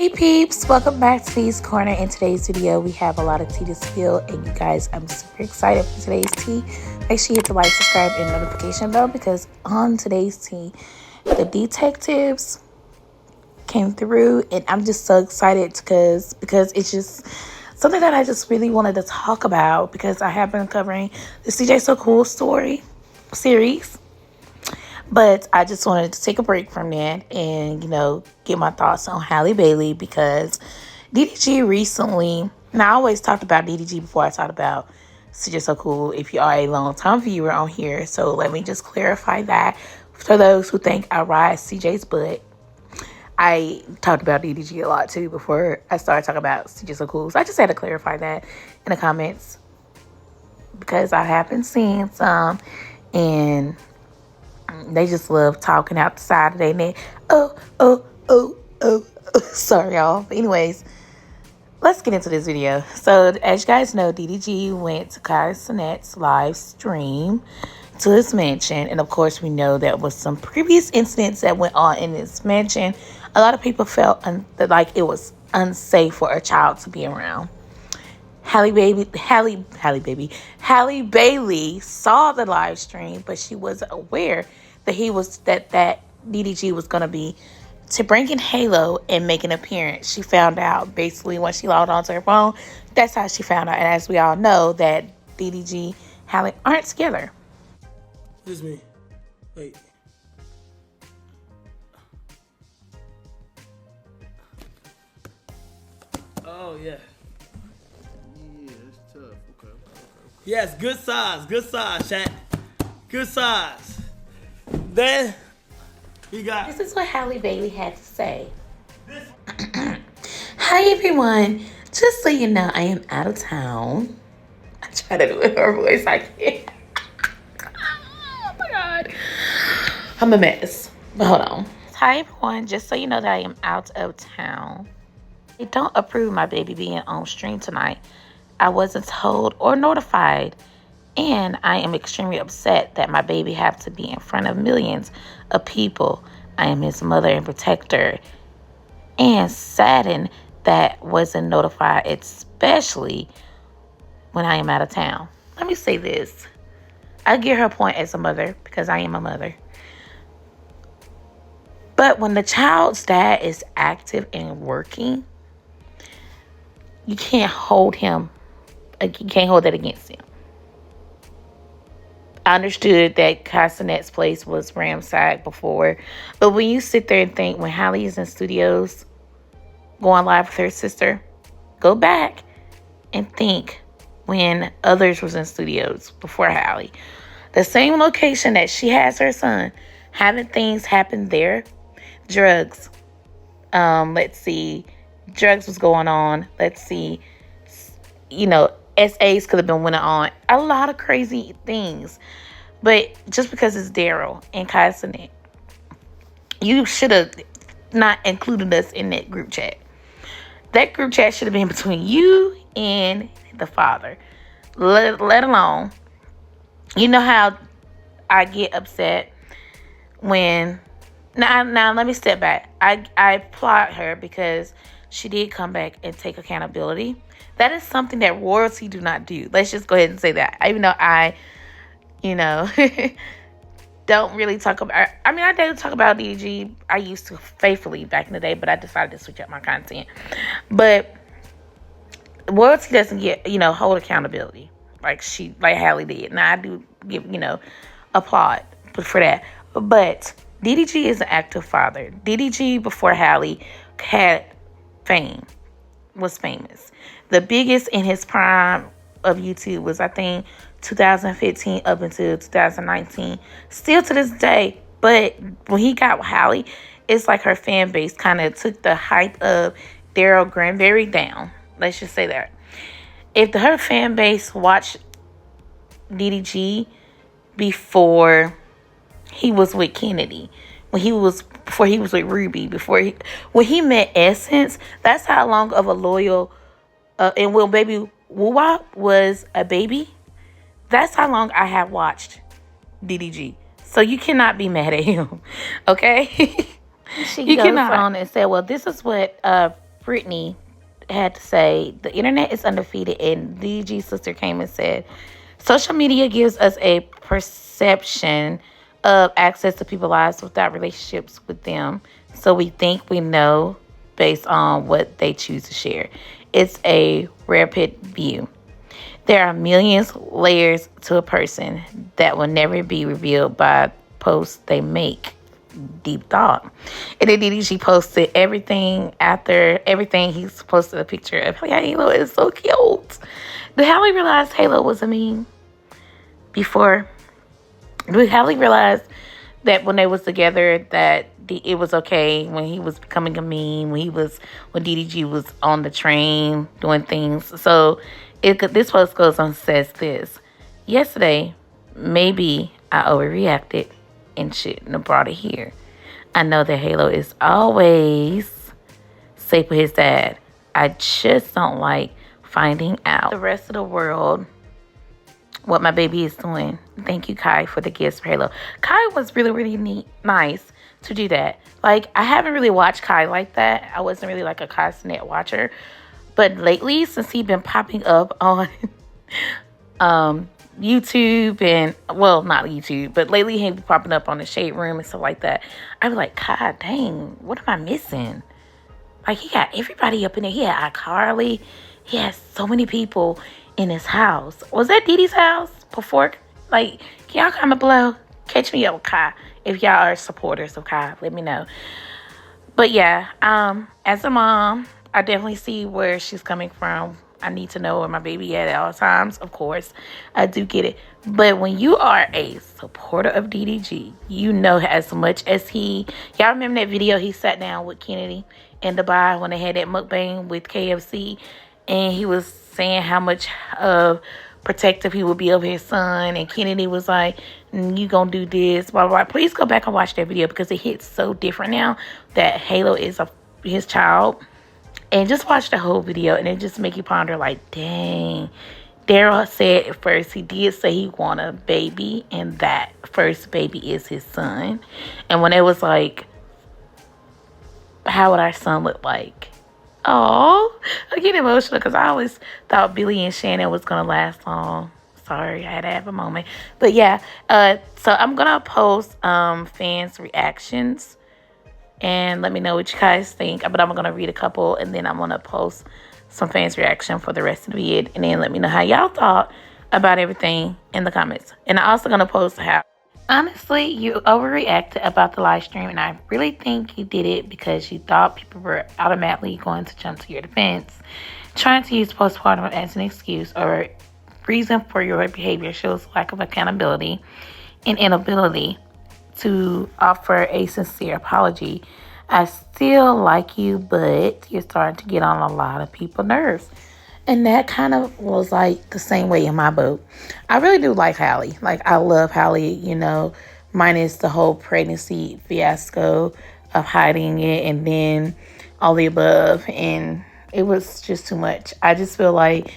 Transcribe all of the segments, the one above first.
Hey peeps, welcome back to Tea's Corner. In today's video, we have a lot of tea to spill, and you guys, I'm super excited for today's tea. Make sure you hit the like, subscribe, and notification bell because on today's tea, the detectives came through, and I'm just so excited because it's just something that I just really wanted to talk about because I have been covering the CJ So Cool story series. But I just wanted to take a break from that and, get my thoughts on Halle Bailey because DDG recently, and I always talked about DDG before I talked about CJ So Cool if you are a long-time viewer on here. So let me just clarify that for those who think I ride CJ's butt. I talked about DDG a lot too before I started talking about CJ So Cool. So I just had to clarify that in the comments because I have been seeing some and they just love talking out the side of their neck. Oh. Sorry, y'all. But anyways, let's get into this video. So, as you guys know, DDG went to Kai Cenat's live stream to his mansion. And, of course, we know there was some previous incidents that went on in this mansion. A lot of people felt like it was unsafe for a child to be around. Halle Bailey saw the live stream, but she wasn't aware that DDG was going to be to bring in Halo and make an appearance. She found out basically when she logged onto her phone. That's how she found out. And as we all know, that DDG, Halle aren't together. Excuse me. Wait. Oh yeah. Yes, good size, chat. Good size. Then we got. This is what Halle Bailey had to say. Hi everyone. Just so you know, I am out of town. I try to do it her voice. I can't. Oh my god. I'm a mess. But hold on. Hi everyone. Just so you know that I am out of town. I don't approve my baby being on stream tonight. I wasn't told or notified, and I am extremely upset that my baby have to be in front of millions of people. I am his mother and protector, and saddened that wasn't notified, especially when I am out of town. Let me say this. I get her point as a mother because I am a mother. But when the child's dad is active and working, you can't hold him. You can't hold that against him. I understood that Kai Cenat's place was ransacked before. But when you sit there and think, when Halle is in studios going live with her sister, go back and think when others was in studios before Halle. The same location that she has her son, having things happen there. Drugs. Let's see. Drugs was going on. Let's see. SAs could have been went on. A lot of crazy things. But just because it's Daryl and Kai Cenat, you should have not included us in that group chat. That group chat should have been between you and the father. Let alone, you know how I get upset when... Now let me step back. I applaud her because she did come back and take accountability. That is something that royalty do not do. Let's just go ahead and say that. Even though I, don't really talk about... I do talk about DG. I used to faithfully back in the day, but I decided to switch up my content. But royalty doesn't get, hold accountability like Halle did. Now, I do give, applaud for that. But DDG is an active father. DDG, before Halle, had fame, was famous. The biggest in his prime of YouTube was, I think, 2015 up until 2019. Still to this day. But when he got with Halle, it's like her fan base kind of took the hype of Daryl Granberry down. Let's just say that. If her fan base watched DDG before he was with Kennedy, before he was with Ruby, when he met Essence, that's how long of a loyal and when baby Woo-Wop was a baby, that's how long I have watched DDG. So you cannot be mad at him, okay? She goes on and said, well, this is what Brittany had to say, the internet is undefeated, and DG's sister came and said, social media gives us a perception of access to people's lives without relationships with them. So we think we know based on what they choose to share. It's a rapid view. There are millions layers to a person that will never be revealed by posts they make. Deep thought. And then DDG posted everything after everything. He's posted a picture of Halo. It's so cute. Did Halle realize Halo was a meme before? Did Halle realize that when they was together that it was okay when he was becoming a meme, when DDG was on the train doing things? So this post goes on and says this. Yesterday, maybe I overreacted and shouldn't have brought it here. I know that Halo is always safe with his dad. I just don't like finding out the rest of the world what my baby is doing. Thank you, Kai, for the gifts for Halo. Kai was really, really nice to do that. Like, I haven't really watched Kai like that. I wasn't really like a Kai Sinet watcher. But lately, since he's been popping up on YouTube and, well, not YouTube, but lately he been popping up on the Shade Room and stuff like that, I was like, God dang, what am I missing? Like, he got everybody up in there. He had iCarly. He has so many people in his house. Was that Dee Dee's house before? Like, can y'all comment below? Catch me up with Kai. If y'all are supporters of Kai, let me know. But yeah, as a mom, I definitely see where she's coming from. I need to know where my baby at all times, of course. I do get it. But when you are a supporter of DDG, you know as much as y'all remember that video he sat down with Kennedy in Dubai when they had that mukbang with KFC, and he was saying how much of protective he would be over his son, and Kennedy was like, you gonna do this, blah, blah, blah. Please go back and watch that video because it hits so different now that Halo is his child. And just watch the whole video, and it just make you ponder, like, dang. Daryl said at first, he did say he want a baby, and that first baby is his son. And when it was like, how would our son look like? Oh, I get emotional because I always thought Billy and Shannon was going to last long. Sorry, I had to have a moment. But yeah, so I'm going to post fans' reactions. And let me know what you guys think. But I'm going to read a couple, and then I'm going to post some fans' reaction for the rest of the vid. And then let me know how y'all thought about everything in the comments. And I'm also going to post how, honestly, you overreacted about the live stream. And I really think you did it because you thought people were automatically going to jump to your defense. Trying to use postpartum as an excuse or reason for your behavior shows lack of accountability and inability to offer a sincere apology. I still like you, but you're starting to get on a lot of people's nerves. And that kind of was like the same way in my boat. I really do like Halle. Like, I love Halle, minus the whole pregnancy fiasco of hiding it and then all the above. And it was just too much. I just feel like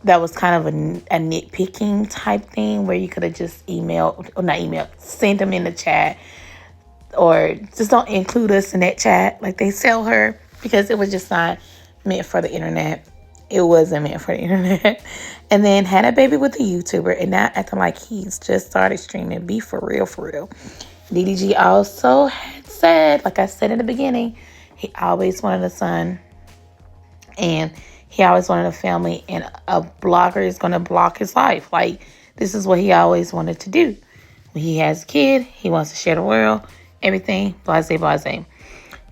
that was kind of a nitpicking type thing where you could have just sent them in the chat, or just don't include us in that chat like they sell her, because it was just not meant for the internet. It wasn't meant for the internet. And then had a baby with a YouTuber and now acting like he's just started streaming. Be for real, for real. DDG also had said, like I said in the beginning, he always wanted a son. And he always wanted a family, and a blogger is going to block his life. Like, this is what he always wanted to do. When he has a kid, he wants to share the world, everything, blase, blase.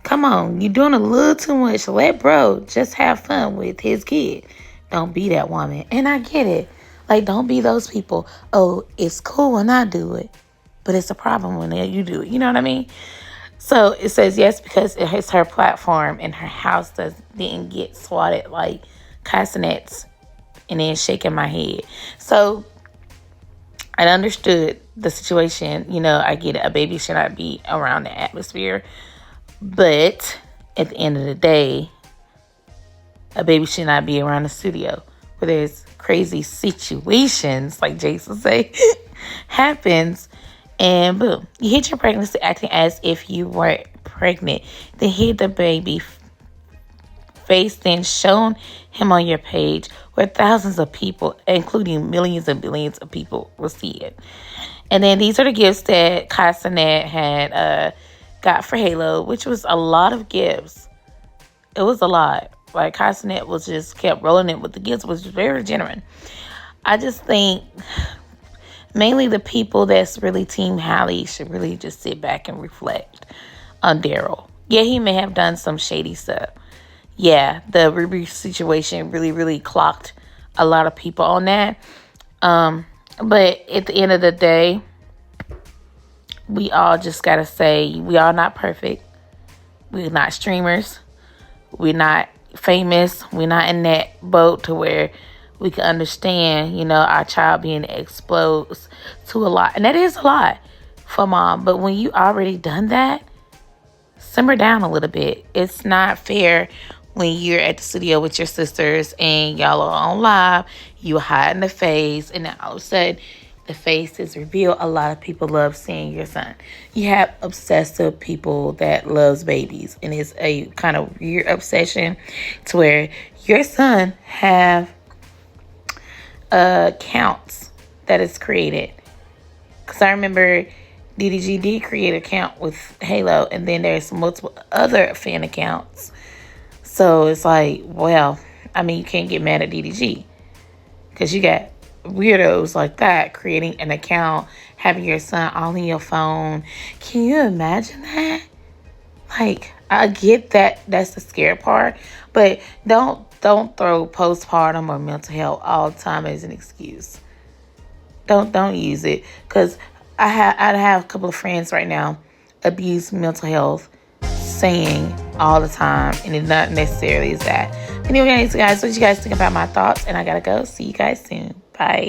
Come on, you're doing a little too much. Let bro just have fun with his kid. Don't be that woman. And I get it. Like, don't be those people. Oh, it's cool when I do it, but it's a problem when you do it. You know what I mean? So it says yes because it's her platform and her house didn't get swatted like castanets, and then shaking my head. So I understood the situation. I get it. A baby should not be around the atmosphere. But at the end of the day, a baby should not be around the studio where there's crazy situations, like Jason say, happens. And boom, you hid your pregnancy acting as if you weren't pregnant. Then hid the baby face, then shown him on your page where thousands of people, including millions and billions of people, will see it. And then these are the gifts that Castanet had got for Halo, which was a lot of gifts. It was a lot. Like, Castanet was just kept rolling it with the gifts, was very genuine. I just think mainly the people that's really Team Halle should really just sit back and reflect on Daryl. Yeah, he may have done some shady stuff. Yeah, the Ruby situation really, really clocked a lot of people on that. But at the end of the day, we all just got to say, we are not perfect. We're not streamers. We're not famous. We're not in that boat to where we can understand, you know, our child being exposed to a lot. And that is a lot for mom. But when you already done that, simmer down a little bit. It's not fair when you're at the studio with your sisters and y'all are on live, you hide in the face, and then all of a sudden the face is revealed. A lot of people love seeing your son. You have obsessive people that loves babies, and it's a kind of weird obsession to where your son have accounts that is created. Because I remember DDG did create an account with Halo, and then there's multiple other fan accounts. So it's like, well, I mean, you can't get mad at DDG because you got weirdos like that creating an account, having your son all in your phone. Can you imagine that? Like, I get that that's the scary part, but don't throw postpartum or mental health all the time as an excuse. Don't use it, because I have a couple of friends right now abuse mental health, saying all the time, and it not necessarily is that. Anyway, guys, what you guys think about my thoughts? And I gotta go. See you guys soon. Bye.